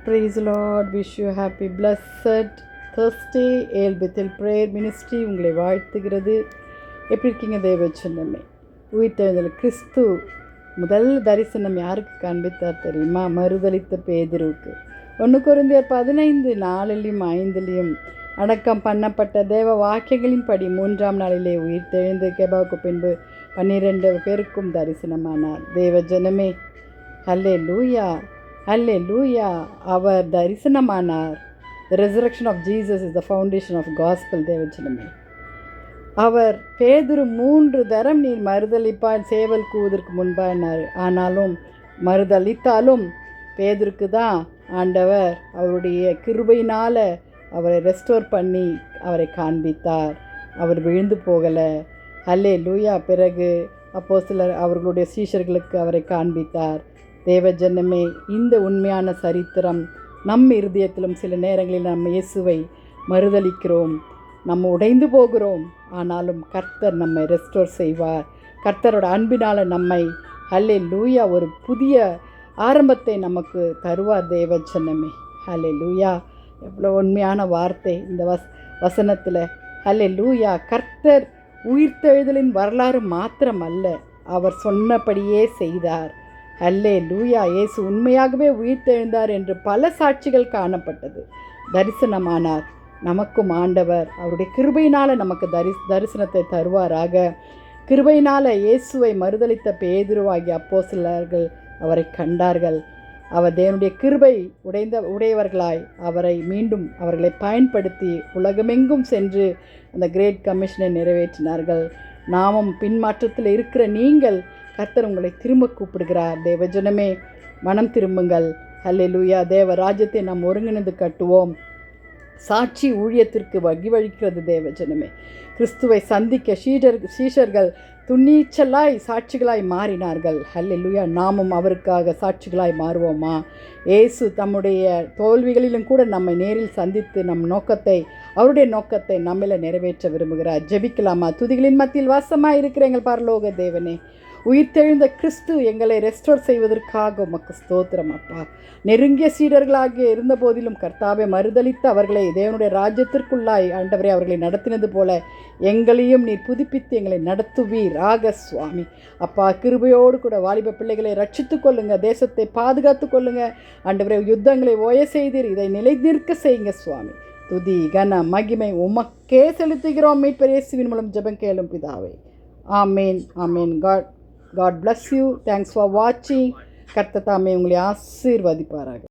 Praise the Lord. Wish you happy blessed Thursday. ஏல் Bethel prayer ministry உங்களை வாழ்த்துகிறது. எப்படி இருக்கீங்க தேவச்சனமே? உயிர்த்தெழுதல் கிறிஸ்து முதல் தரிசனம் யாருக்கு காண்பித்தார் தெரியுமா? மறுதலித்த பேதுருவுக்கு. 1 கொரிந்தியர் 15:4-5 அடக்கம் பண்ணப்பட்ட தேவ வாக்கியங்களின்படி 3ஆம் நாளிலே உயிர்த்தெழுந்து கெபாவுக்கு பின்பு 12 பேருக்கும் தரிசனமானார். தேவ ஜனமே, ஹல்லேலூயா, ஹல்லேலூயா. அவர் தரிசனமானார். The resurrection of Jesus is the foundation of gospel. தேவஜனமே, அவர் பேதுரு 3 தரம் நீர் மறுதளிப்பால் சேவல் கூவதற்கு முன்பானார். ஆனாலும் மறுதளித்தாலும் பேதுருக்கு தான் ஆண்டவர் அவருடைய கிருபையினால் அவரை ரெஸ்டோர் பண்ணி அவரை காண்பித்தார். அவர் விழுந்து போகலை. ஹல்லேலூயா. பிறகு அப்போஸ்தலர் அவர்களுடைய சீஷர்களுக்கு அவரை காண்பித்தார். தேவஜனமே, இந்த உண்மையான சரித்திரம் நம் இருதயத்திலும் சில நேரங்களில் நம்ம இயேசுவை மறுதலிக்கிறோம், நம்ம உடைந்து போகிறோம். ஆனாலும் கர்த்தர் நம்மை ரெஸ்டோர் செய்வார். கர்த்தரோட அன்பினால் நம்மை ஹல்லேலூயா ஒரு புதிய ஆரம்பத்தை நமக்கு தருவார். தேவஜனமே, ஹல்லேலூயா. எவ்வளோ உண்மையான வார்த்தை இந்த வசனத்தில். ஹல்லேலூயா. கர்த்தர் உயிர்த்தெழுதலின் வரலாறு மாத்திரம் அல்ல, அவர் சொன்னபடியே செய்தார். ஹல்லேலூயா. இயேசு உண்மையாகவே உயிர்த்தெழுந்தார் என்று பல சாட்சிகள் காணப்பட்டது. தரிசனமானார். நமக்கும் ஆண்டவர் அவருடைய கிருபையினால் நமக்கு தரிசனத்தை தருவாராக. கிருபையினால் இயேசுவை மறுதலித்த பேதுருவாகிய அப்போஸ்தலர்கள் அவரை கண்டார்கள். அவர் தேவனுடைய கிருபை உடையவர்களாய் அவரை மீண்டும் அவர்களை பயன்படுத்தி உலகமெங்கும் சென்று அந்த கிரேட் கமிஷனை நிறைவேற்றினார்கள். நாமும் பின்மாற்றத்தில் இருக்கிற நீங்கள், கர்த்தர் உங்களை திரும்ப கூப்பிடுகிறார். தேவஜனமே, மனம் திரும்புங்கள். ஹல்லேலூயா. தேவ ராஜ்யத்தை நாம் ஒருங்கிணைந்து கட்டுவோம். சாட்சி ஊழியத்திற்கு வழிக்கிறது. தேவஜனமே, கிறிஸ்துவை சந்திக்க சீஷர்கள் துணிச்சலாய் சாட்சிகளாய் மாறினார்கள். ஹல்லேலூயா. நாமும் அவருக்காக சாட்சிகளாய் மாறுவோமா? இயேசு தம்முடைய தோல்விகளிலும் கூட நம்மை நேரில் சந்தித்து அவருடைய நோக்கத்தை நம்மில நிறைவேற்ற விரும்புகிறார். ஜெபிக்கலாமா? துதிகளின் மத்தியில் வாசமாக இருக்கிற எங்கள் பரலோக தேவனே, உயிர்த்தெழுந்த கிறிஸ்து எங்களை ரெஸ்டோர் செய்வதற்காக உமக்கு ஸ்தோத்திரம் அப்பா. நெருங்கிய சீடர்களாக இருந்த போதிலும் கர்த்தாவை மறுதலித்து அவர்களை தேவனுடைய ராஜ்யத்திற்குள்ளாய் ஆண்டவரே அவர்களை நடத்தினது போல எங்களையும் நீர் புதுப்பித்து எங்களை நடத்துவீர் ஆக சுவாமி. அப்பா, கிருபையோடு கூட வாலிப பிள்ளைகளை ரட்சித்து கொள்ளுங்க, தேசத்தை பாதுகாத்து கொள்ளுங்க ஆண்டவரே. யுத்தங்களை ஓய செய்தீர், இதை நிலை நிற்க செய்யுங்க சுவாமி. துதி கன மகிமை உமக்கே செலுத்துகிறோம். மீட்பர் இயேசுவின் மூலம் ஜெபம் கேளும் பிதாவே. ஆமேன், ஆமேன். God bless you. Thanks for watching. கர்த்தர் தாமே உங்களை ஆசீர்வதிப்பாராக.